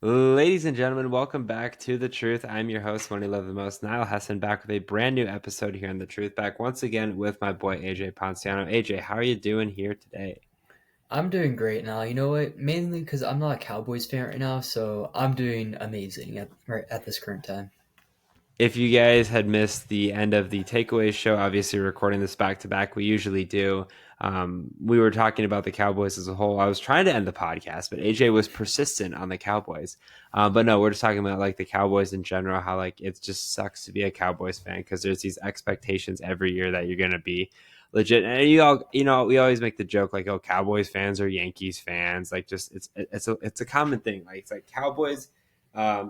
Ladies and gentlemen, welcome back to The Truth. I'm your host, one you love the most, Niall Hessen, back with a brand new episode here on The Truth. Back once again with my boy AJ Ponciano. AJ, how are you doing here today? I'm doing great now. You know what? Mainly because I'm not a Cowboys fan right now, so I'm doing amazing at this current time. If you guys had missed the end of the takeaways show, obviously recording this back to back, we usually do. We were talking about the Cowboys as a whole. I was trying to end the podcast, but AJ was persistent on the Cowboys. But no, we're just talking about like the Cowboys in general, how like it just sucks to be a Cowboys fan because there's these expectations every year that you're going to be legit. And we always make the joke like, oh, Cowboys fans are Yankees fans. Like, just it's a common thing. Like, it's like Cowboys,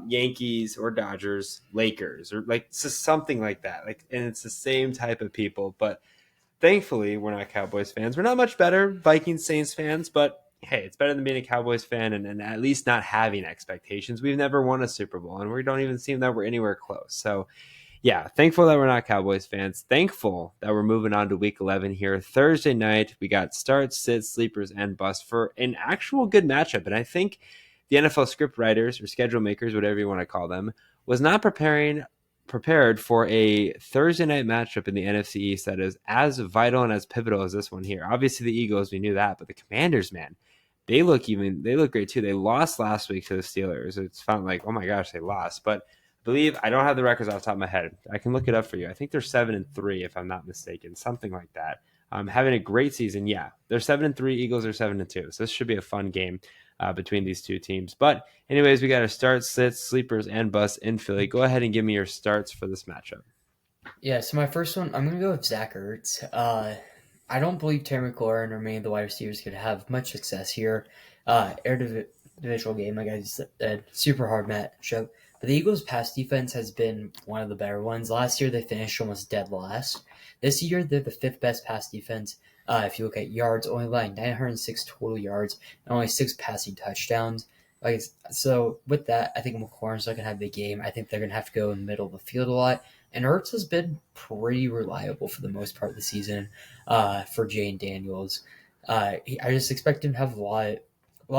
Yankees or Dodgers, Lakers, or like just something like that. Like, and it's the same type of people. But thankfully, we're not Cowboys fans. We're not much better Vikings, Saints fans, but hey, it's better than being a Cowboys fan and at least not having expectations. We've never won a Super Bowl, and we don't even seem that we're anywhere close. So yeah, thankful that we're not Cowboys fans. Thankful that we're moving on to week 11 here. Thursday night, we got starts, sits, sleepers, and busts for an actual good matchup. And I think the NFL script writers or schedule makers, whatever you want to call them, was not prepared for a Thursday night matchup in the NFC East that is as vital and as pivotal as this one here. Obviously, the Eagles, we knew that, but the Commanders, man, they look great too. They lost last week to the Steelers. It's felt like, oh my gosh, they lost. But believe I don't have the records off the top of my head. I can look it up for you. I think they're 7-3 if I'm not mistaken, something like that. Having a great season. Yeah, they're 7-3. Eagles are 7-2. So this should be a fun game between these two teams. But anyways, we got our starts, sits, sleepers, and busts in Philly. Go ahead and give me your starts for this matchup. Yeah, so my first one, I'm gonna go with Zach Ertz. I don't believe Terry McLaurin or many of the wide receivers could have much success here. Divisional game, like I said, super hard matchup. But the Eagles' pass defense has been one of the better ones. Last year, they finished almost dead last. This year, they're the fifth best pass defense. If you look at yards, only allowing 906 total yards and only 6 passing touchdowns. Like so, with that, I think McLaurin's not gonna have a big game. I think they're gonna have to go in the middle of the field a lot. And Ertz has been pretty reliable for the most part of the season for Jane Daniels. I just expect him to have a lot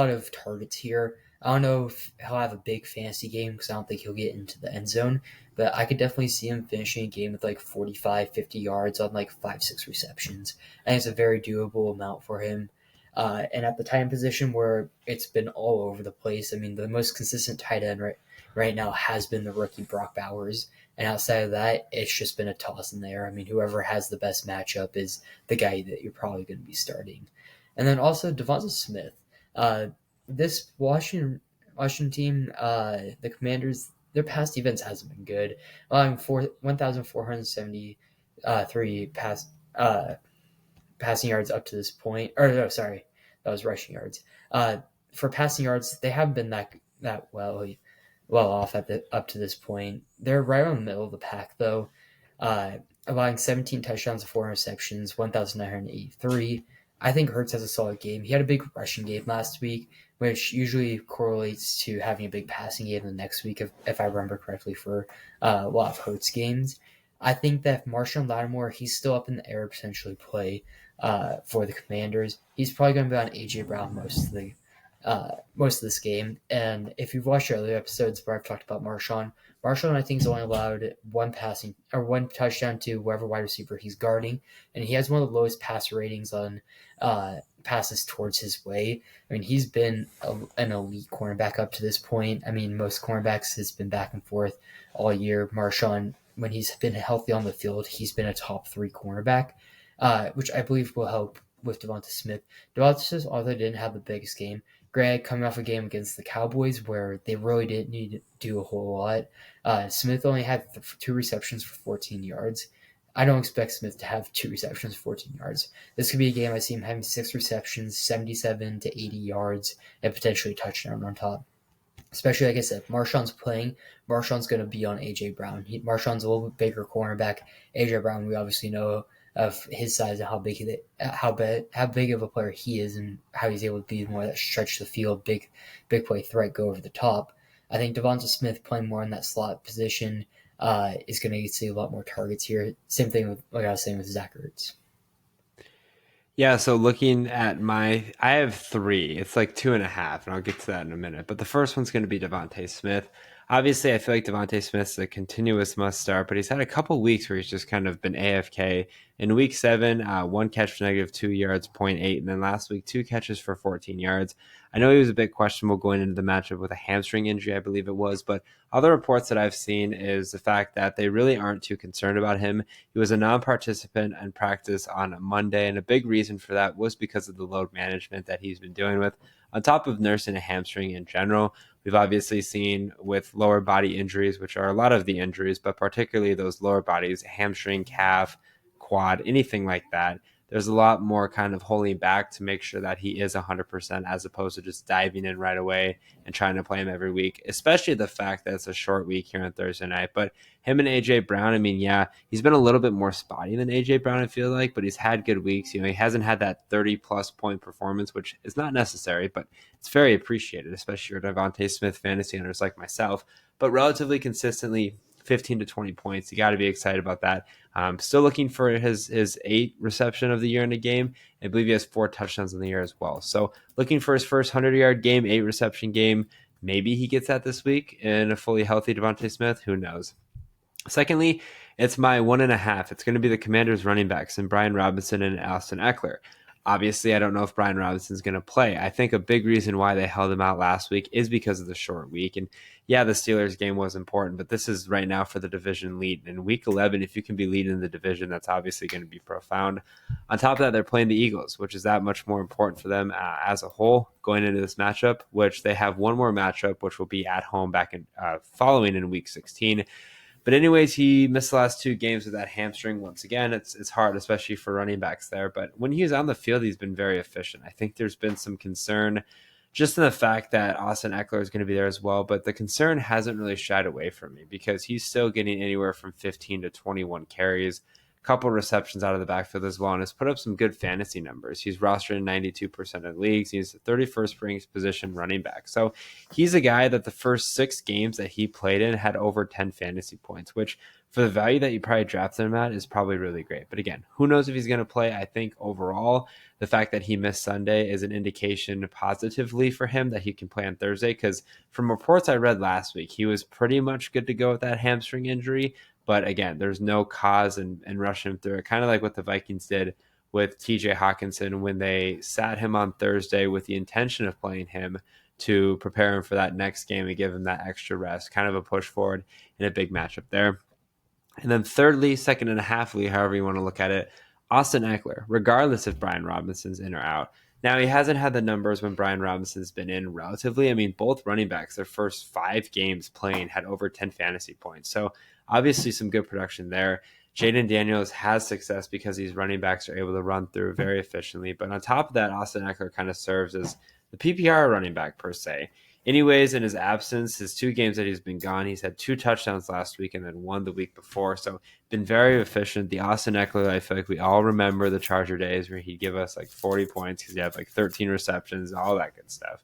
of targets here. I don't know if he'll have a big fantasy game because I don't think he'll get into the end zone, but I could definitely see him finishing a game with like 45, 50 yards on like 5, 6 receptions. And it's a very doable amount for him. And at the tight end position where it's been all over the place, I mean, the most consistent tight end right now has been the rookie Brock Bowers. And outside of that, it's just been a toss in there. I mean, whoever has the best matchup is the guy that you're probably going to be starting. And then also Devonta Smith. Uh, this Washington team, the Commanders, their pass defense hasn't been good, allowing 1,473 passing yards up to this point. Or no, sorry, that was rushing yards. For passing yards, they haven't been that well off at the up to this point. They're right on the middle of the pack though, allowing 17 touchdowns and 4 interceptions, 1,983. I think Hurts has a solid game. He had a big rushing game last week, which usually correlates to having a big passing game the next week, if I remember correctly, for a lot of Hurts games. I think that Marshawn Lattimore, he's still up in the air potentially play for the Commanders. He's probably going to be on AJ Brown most of this game. And if you've watched earlier episodes where I've talked about Marshawn I think is only allowed one touchdown to whoever wide receiver he's guarding, and he has one of the lowest passer ratings on passes towards his way. I mean, he's been an elite cornerback up to this point. I mean, most cornerbacks has been back and forth all year. Marshawn, when he's been healthy on the field, he's been a top 3 cornerback, which I believe will help with Devonta Smith. Devonta Smith, although didn't have the biggest game, Greg coming off a game against the Cowboys where they really didn't need to do a whole lot. Smith only had 2 receptions for 14 yards. I don't expect Smith to have 2 receptions for 14 yards. This could be a game I see him having 6 receptions, 77 to 80 yards, and potentially a touchdown on top. Especially, like I said, Marshawn's playing. Marshawn's going to be on A.J. Brown. Marshawn's a little bit bigger cornerback. A.J. Brown, we obviously know of his size and how big of a player he is, and how he's able to be more that stretch the field, big play threat, go over the top. I think Devonta Smith playing more in that slot position is going to see a lot more targets here. Same thing with like I was saying with Zach Ertz. Yeah, so looking at I have three. It's like 2.5, and I'll get to that in a minute. But the first one's going to be Devontae Smith. Obviously, I feel like Devontae Smith's a continuous must start, but he's had a couple weeks where he's just kind of been AFK. In week 7, one catch for -2 yards, zero point 0.8, and then last week, 2 catches for 14 yards. I know he was a bit questionable going into the matchup with a hamstring injury, I believe it was, but other reports that I've seen is the fact that they really aren't too concerned about him. He was a non-participant in practice on Monday, and a big reason for that was because of the load management that he's been doing with. On top of nursing a hamstring in general, we've obviously seen with lower body injuries, which are a lot of the injuries, but particularly those lower bodies, hamstring, calf, quad, anything like that. There's a lot more kind of holding back to make sure that he is 100% as opposed to just diving in right away and trying to play him every week, especially the fact that it's a short week here on Thursday night. But him and AJ Brown, I mean, yeah, he's been a little bit more spotty than AJ Brown, I feel like, but he's had good weeks. He hasn't had that 30+ point performance, which is not necessary, but it's very appreciated, especially for Devontae Smith fantasy owners like myself. But relatively consistently, 15 to 20 points. You got to be excited about that. Still looking for his 8 reception of the year in a game. I believe he has 4 touchdowns in the year as well. So looking for his first 100-yard game, 8 reception game. Maybe he gets that this week in a fully healthy Devontae Smith. Who knows? Secondly, it's my 1.5. It's going to be the Commanders running backs and Brian Robinson and Austin Eckler. Obviously, I don't know if Brian Robinson's going to play. I think a big reason why they held him out last week is because of the short week. And yeah, the Steelers game was important, but this is right now for the division lead. In week 11, if you can be leading the division, that's obviously going to be profound. On top of that, they're playing the Eagles, which is that much more important for them as a whole going into this matchup, which they have one more matchup, which will be at home back in following in week 16. But anyways, he missed the last 2 games with that hamstring. Once again, it's hard, especially for running backs there. But when he's on the field, he's been very efficient. I think there's been some concern just in the fact that Austin Eckler is going to be there as well. But the concern hasn't really shied away from me because he's still getting anywhere from 15 to 21 carries, a couple receptions out of the backfield as well, and has put up some good fantasy numbers. He's rostered in 92% of leagues. He's the 31st ranked position running back. So he's a guy that the first 6 games that he played in had over 10 fantasy points, which for the value that you probably drafted him at is probably really great. But again, who knows if he's going to play? I think overall, the fact that he missed Sunday is an indication positively for him that he can play on Thursday, because from reports I read last week, he was pretty much good to go with that hamstring injury. But again, there's no cause and rushing him through it. Kind of like what the Vikings did with TJ Hawkinson when they sat him on Thursday with the intention of playing him to prepare him for that next game and give him that extra rest. Kind of a push forward in a big matchup there. And then thirdly, 2.5, however you want to look at it, Austin Eckler, regardless if Brian Robinson's in or out. Now, he hasn't had the numbers when Brian Robinson's been in relatively. I mean, both running backs, their first 5 games playing had over 10 fantasy points. So obviously some good production there. Jaden Daniels has success because these running backs are able to run through very efficiently. But on top of that, Austin Eckler kind of serves as the PPR running back per se. Anyways, in his absence, his 2 games that he's been gone, he's had 2 touchdowns last week and then 1 the week before. So been very efficient. The Austin Eckler, I feel like we all remember the Charger days where he'd give us like 40 points because he had like 13 receptions, all that good stuff.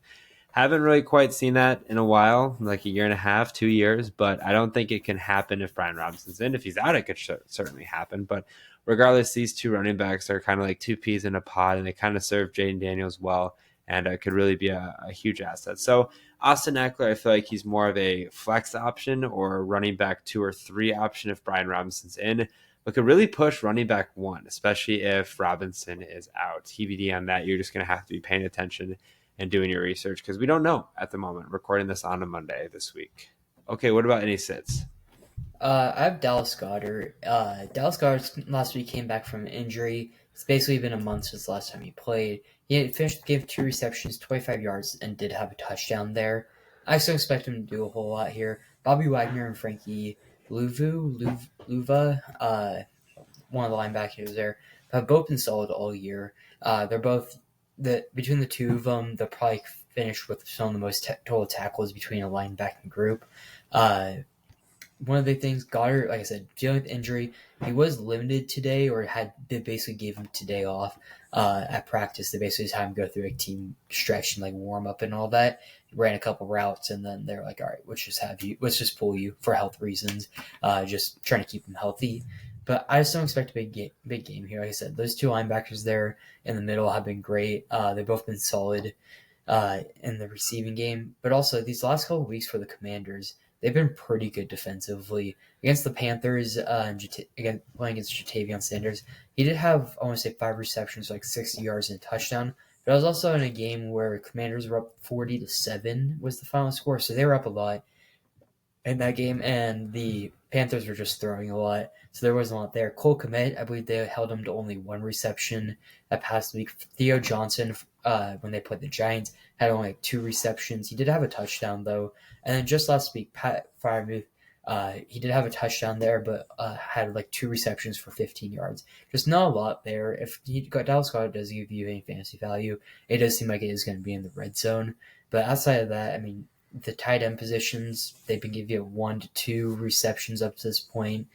Haven't really quite seen that in a while, like a year and a half, 2 years, but I don't think it can happen if Brian Robinson's in. If he's out, it could certainly happen. But regardless, these 2 running backs are kind of like 2 peas in a pod, and they kind of serve Jaden Daniels well, and it could really be a huge asset. So Austin Eckler, I feel like he's more of a flex option or running back 2 or 3 option if Brian Robinson's in, but could really push running back 1, especially if Robinson is out. TBD on that. You're just going to have to be paying attention and doing your research because we don't know at the moment. Recording this on a Monday this week. Okay, what about any sits? I have Dallas Goedert. Dallas Goedert last week came back from an injury. It's basically been a month since the last time he played. He had finished the game with 2 receptions, 25 yards, and did have a touchdown there. I still expect him to do a whole lot here. Bobby Wagner and Frankie Luva, one of the linebackers there, have both been solid all year. They're both between the 2 of them, they'll probably finish with some of the most total tackles between a linebacking group. One of the things, Goddard, like I said, dealing with injury, he was limited today, or they basically gave him today off at practice. They basically just had him go through a team stretch and like warm up and all that. He ran a couple routes, and then they're like, all right, let's just pull you for health reasons, just trying to keep him healthy. But I just don't expect a big game here. Like I said, those two linebackers there in the middle have been great. They've both been solid in the receiving game. But also, these last couple of weeks for the Commanders, they've been pretty good defensively. Against the Panthers, again, playing against Jatavion Sanders, he did have, I want to say, 5 receptions, like 60 yards and a touchdown. But I was also in a game where Commanders were up 40-7 was the final score, so they were up a lot in that game, and the Panthers were just throwing a lot, so there wasn't a lot there. Cole Kmet, I believe they held him to only 1 reception that past week. Theo Johnson, when they played the Giants, had only like 2 receptions. He did have a touchdown though, and then just last week, Pat Freiermuth, he did have a touchdown there, but had like 2 receptions for 15 yards. Just not a lot there. If Dallas Goedert does give you any fantasy value, it does seem like it is going to be in the red zone. But outside of that, I mean, the tight end positions, they've been giving you 1 to 2 receptions up to this point,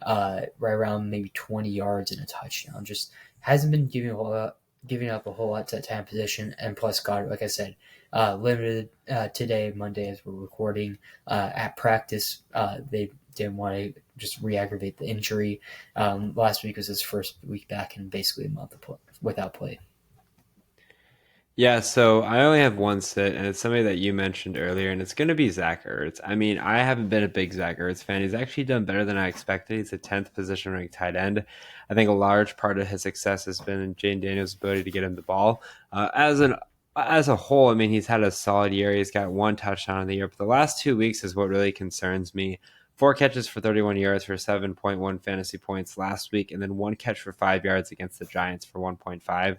right around maybe 20 yards and a touchdown. Just hasn't been giving up a whole lot to that tight end position. And plus, Goddard, like I said, limited today, Monday, as we're recording. At practice, they didn't want to just re-aggravate the injury. Last week was his first week back in basically a month without play. Yeah, so I only have one sit, and it's somebody that you mentioned earlier, and it's going to be Zach Ertz. I mean, I haven't been a big Zach Ertz fan. He's actually done better than I expected. He's a 10th position ranked tight end. I think a large part of his success has been in Jane Daniels' ability to get him the ball. As a whole, I mean, he's had a solid year. He's got 1 touchdown in the year, but the last 2 weeks is what really concerns me. 4 catches for 31 yards for 7.1 fantasy points last week, and then 1 catch for 5 yards against the Giants for 1.5.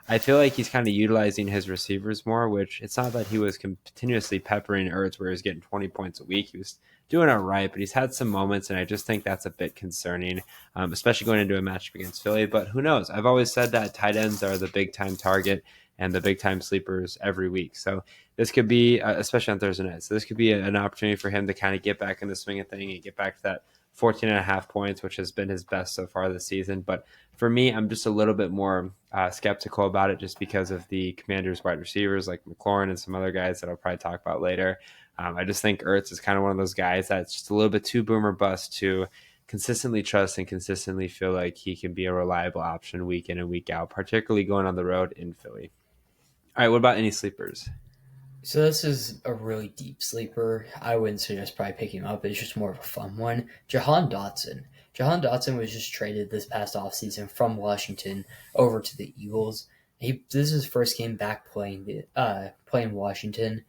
I feel like he's kind of utilizing his receivers more, which it's not that he was continuously peppering Ertz where he was getting 20 points a week. He was doing it right, but he's had some moments, and I just think that's a bit concerning, especially going into a matchup against Philly. But who knows? I've always said that tight ends are the big-time target and the big-time sleepers every week. So this could be, especially on Thursday night, so this could be an opportunity for him to kind of get back in the swing of thing and get back to that 14 and a half points, which has been his best so far this season. But for me, I'm just a little bit more skeptical about it just because of the Commanders' wide receivers like McLaurin and some other guys that I'll probably talk about later. I just think Ertz is kind of one of those guys that's just a little bit too boomer bust to consistently trust and consistently feel like he can be a reliable option week in and week out, particularly going on the road in Philly. All right, what about any sleepers? So this is a really deep sleeper. I wouldn't suggest probably picking him up. It's just more of a fun one. Jahan Dotson. Jahan Dotson was just traded this past offseason from Washington over to the Eagles. This is his first game back playing Washington.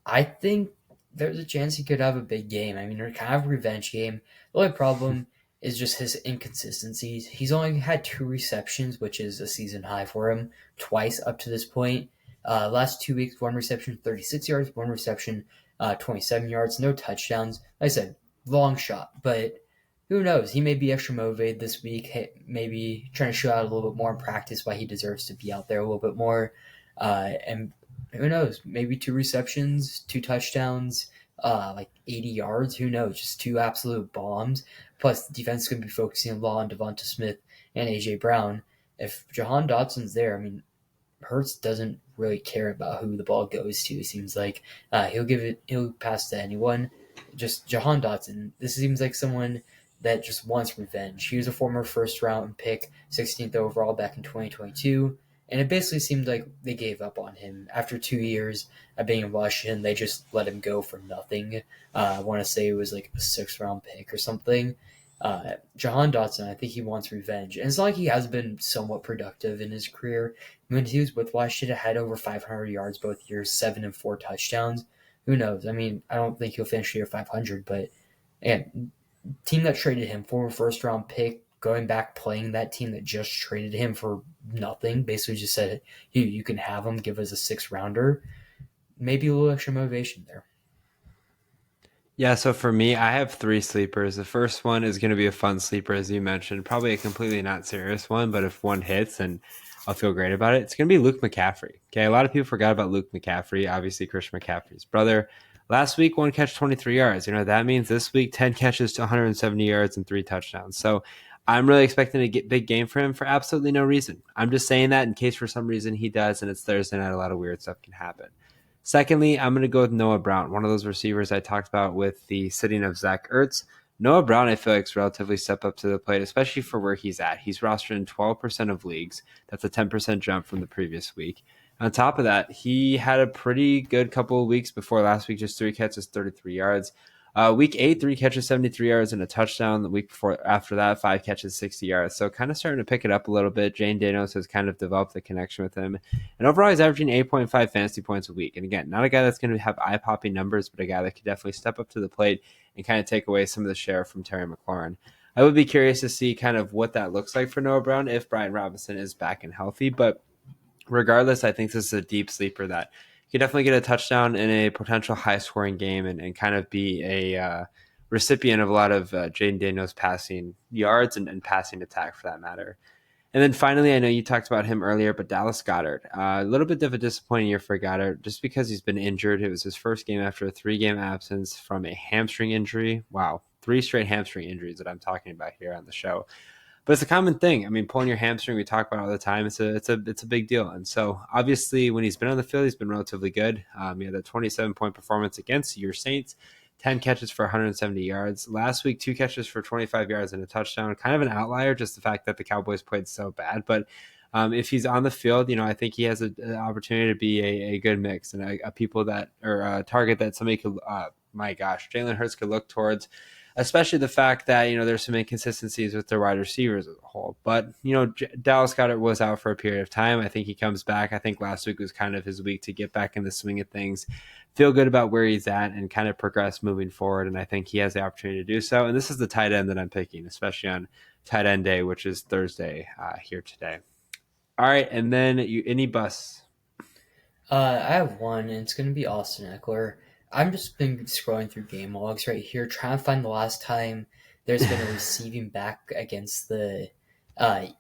I think there's a chance he could have a big game. I mean, they're kind of a revenge game. The only problem is just his inconsistencies. He's only had 2 receptions, which is a season high for him, twice up to this point. Last 2 weeks, 1 reception, 36 yards, 1 reception, 27 yards, no touchdowns. Like I said, long shot, but who knows? He may be extra motivated this week, maybe trying to show out a little bit more in practice why he deserves to be out there a little bit more. And who knows? Maybe 2 receptions, 2 touchdowns, like 80 yards. Who knows? Just 2 absolute bombs. Plus, the defense is going to be focusing a lot on Devonta Smith and A.J. Brown. If Jahan Dotson's there, I mean, Hurts doesn't really care about who the ball goes to. It seems like he'll pass to anyone. Just Jahan Dotson. This seems like someone that just wants revenge. He was a former first round pick, 16th overall back in 2022. And it basically seemed like they gave up on him. After 2 years of being in Washington, they just let him go for nothing. I want to say it was like a 6th-round pick or something. Jahan Dotson, I think he wants revenge. And it's not like he has been somewhat productive in his career. When he was with Washington, had over 500 yards both years, 7 and 4 touchdowns. Who knows? I mean, I don't think he'll finish the year 500, but again, team that traded him, former first-round pick, going back playing that team that just traded him for nothing, basically just said, you can have him, give us a 6th-rounder. Maybe a little extra motivation there. Yeah, so for me, I have 3 sleepers. The first one is going to be a fun sleeper, as you mentioned, probably a completely not serious one, but if one hits, then I'll feel great about it. It's going to be Luke McCaffrey. Okay, a lot of people forgot about Luke McCaffrey, obviously Christian McCaffrey's brother. Last week, 1 catch, 23 yards. That means this week, 10 catches to 170 yards and 3 touchdowns. So I'm really expecting a big game for him for absolutely no reason. I'm just saying that in case for some reason he does, and it's Thursday night, a lot of weird stuff can happen. Secondly, I'm going to go with Noah Brown, one of those receivers I talked about with the sitting of Zach Ertz. Noah Brown, I feel like, is relatively step up to the plate, especially for where he's at. He's rostered in 12% of leagues. That's a 10% jump from the previous week. On top of that, he had a pretty good couple of weeks before last week, just 3 catches, 33 yards. Week 8, 3 catches, 73 yards, and a touchdown. The week before, after that, 5 catches, 60 yards. So kind of starting to pick it up a little bit. Jane Daniels has kind of developed the connection with him. And overall, he's averaging 8.5 fantasy points a week. And again, not a guy that's going to have eye-popping numbers, but a guy that could definitely step up to the plate and kind of take away some of the share from Terry McLaurin. I would be curious to see kind of what that looks like for Noah Brown if Brian Robinson is back and healthy. But regardless, I think this is a deep sleeper that you could definitely get a touchdown in a potential high-scoring game and kind of be a recipient of a lot of Jaden Daniels passing yards and passing attack for that matter. And then finally, I know you talked about him earlier, but Dallas Goedert. A little bit of a disappointing year for Goedert just because he's been injured. It was his first game after a 3-game absence from a hamstring injury. Wow, 3 straight hamstring injuries that I'm talking about here on the show. But it's a common thing. I mean, pulling your hamstring, we talk about all the time. It's a big deal. And so obviously, when he's been on the field, he's been relatively good. He had a 27-point performance against your Saints. 10 catches for 170 yards. Last week, 2 catches for 25 yards and a touchdown. Kind of an outlier, just the fact that the Cowboys played so bad. But if he's on the field, I think he has an opportunity to be a good mix and a people that, or a target that somebody could, my gosh, Jalen Hurts could look towards, especially the fact that, there's some inconsistencies with their wide receivers as a whole. But, Dallas Goedert was out for a period of time. I think he comes back. I think last week was kind of his week to get back in the swing of things, feel good about where he's at, and kind of progress moving forward. And I think he has the opportunity to do so. And this is the tight end that I'm picking, especially on tight end day, which is Thursday here today. All right. And then any busts? I have one, and it's going to be Austin Eckler. I've just been scrolling through game logs right here, trying to find the last time there's been a receiving back against the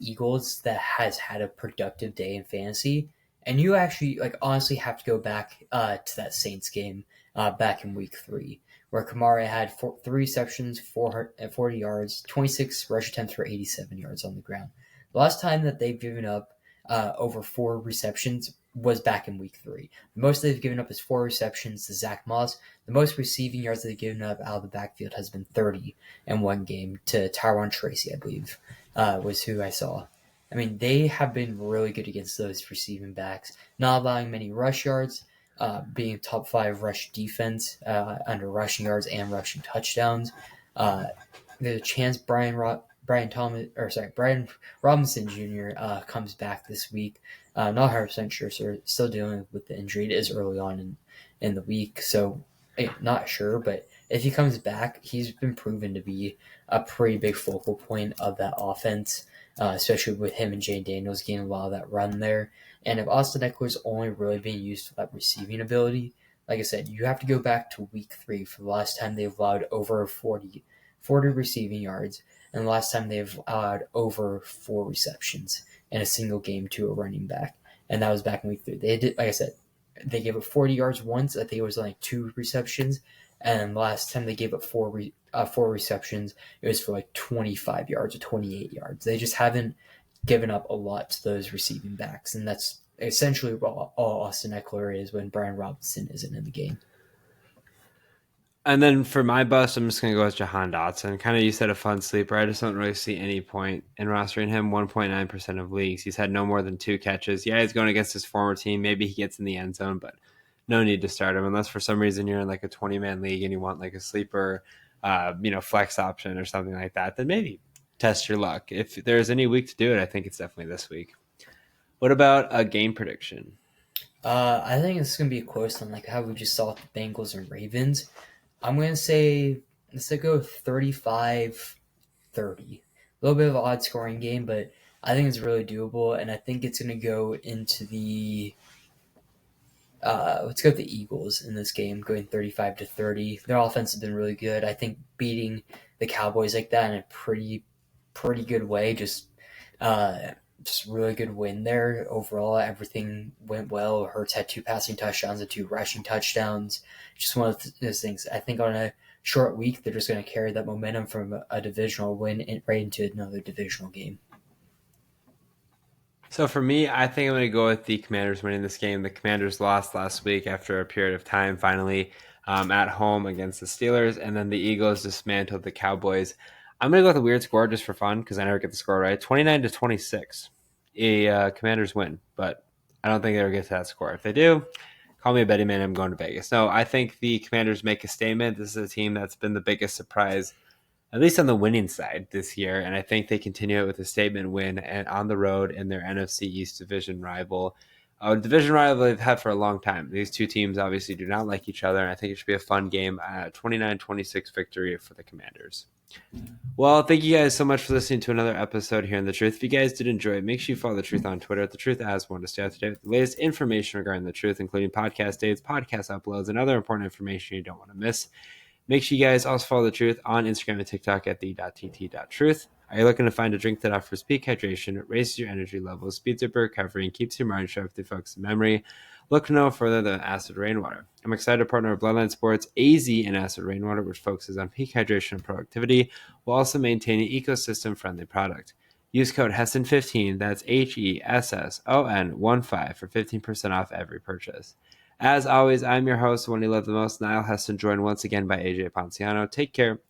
Eagles that has had a productive day in fantasy. And you actually, honestly have to go back to that Saints game back in week 3, where Kamara had 3 receptions, 440 yards, 26 rush attempts for 87 yards on the ground. The last time that they've given up over 4 receptions was back in week 3. The most they've given up is 4 receptions to Zach Moss. The most receiving yards they've given up out of the backfield has been 30 in one game to Tyron Tracy, I believe, was who I saw. I mean, they have been really good against those receiving backs, not allowing many rush yards, being top 5 rush defense under rushing yards and rushing touchdowns. There's a chance Brian Robinson Jr. Comes back this week. Not 100% sure, so still dealing with the injury. It is early on in the week, so not sure. But if he comes back, he's been proven to be a pretty big focal point of that offense, especially with him and Jane Daniels getting a lot of that run there. And if Austin Eckler is only really being used for that receiving ability, like I said, you have to go back to week 3 for the last time they've allowed over 40 receiving yards, and the last time they've allowed over 4 receptions in a single game to a running back, and that was back in week 3. They did, like I said, they gave up 40 yards once. I think it was only 2 receptions, and last time they gave up 4 receptions, it was for 25 yards or 28 yards. They just haven't given up a lot to those receiving backs, and that's essentially all Austin Eckler is when Brian Robinson isn't in the game. And then for my bust, I'm just going to go with Jahan Dotson. Kind of you said a fun sleeper. I just don't really see any point in rostering him. 1.9% of leagues. He's had no more than 2 catches. Yeah, he's going against his former team. Maybe he gets in the end zone, but no need to start him unless for some reason you're in a 20-man league and you want a sleeper, flex option or something like that. Then maybe test your luck. If there's any week to do it, I think it's definitely this week. What about a game prediction? I think it's going to be a close one, like how we just saw with the Bengals and Ravens. I'm going to say, let's go 35-30. A little bit of an odd scoring game, but I think it's really doable, and I think it's going to go into the let's go with the Eagles in this game, going 35-30. Their offense has been really good. I think beating the Cowboys like that in a pretty good way, just really good win there. Overall, everything went well. Hurts had 2 passing touchdowns and 2 rushing touchdowns. Just one of those things. I think on a short week, they're just going to carry that momentum from a divisional win right into another divisional game. So for me, I think I'm going to go with the Commanders winning this game. The Commanders lost last week after a period of time, finally. at home against the Steelers, and then the Eagles dismantled the Cowboys. I'm going to go with a weird score just for fun because I never get the score right. 29-26. Commanders win, but I don't think they'll get to that score. If they do, call me a betting man. I'm going to Vegas. No, I think the Commanders make a statement. This is a team that's been the biggest surprise, at least on the winning side this year, and I think they continue it with a statement win and on the road in their NFC East division rival. A division rival they've had for a long time. These two teams obviously do not like each other, and I think it should be a fun game. 29-26 victory for the Commanders. Well, thank you guys so much for listening to another episode here in The Truth. If you guys did enjoy it, make sure you follow The Truth on Twitter at The Truth as one to stay up to date with the latest information regarding The Truth, including podcast dates, podcast uploads, and other important information you don't want to miss. Make sure you guys also follow The Truth on Instagram and TikTok at the.tt.truth. Are you looking to find a drink that offers peak hydration, raises your energy levels, speeds up your recovery, and keeps your mind sharp through focus and memory? Look no further than Acid Rainwater. I'm excited to partner with Bloodline Sports AZ and Acid Rainwater, which focuses on peak hydration and productivity while also maintaining an ecosystem-friendly product. Use code HESSON15, that's HESSON15 for 15% off every purchase. As always, I'm your host, the one you love the most, Niall Heston, joined once again by AJ Ponciano. Take care.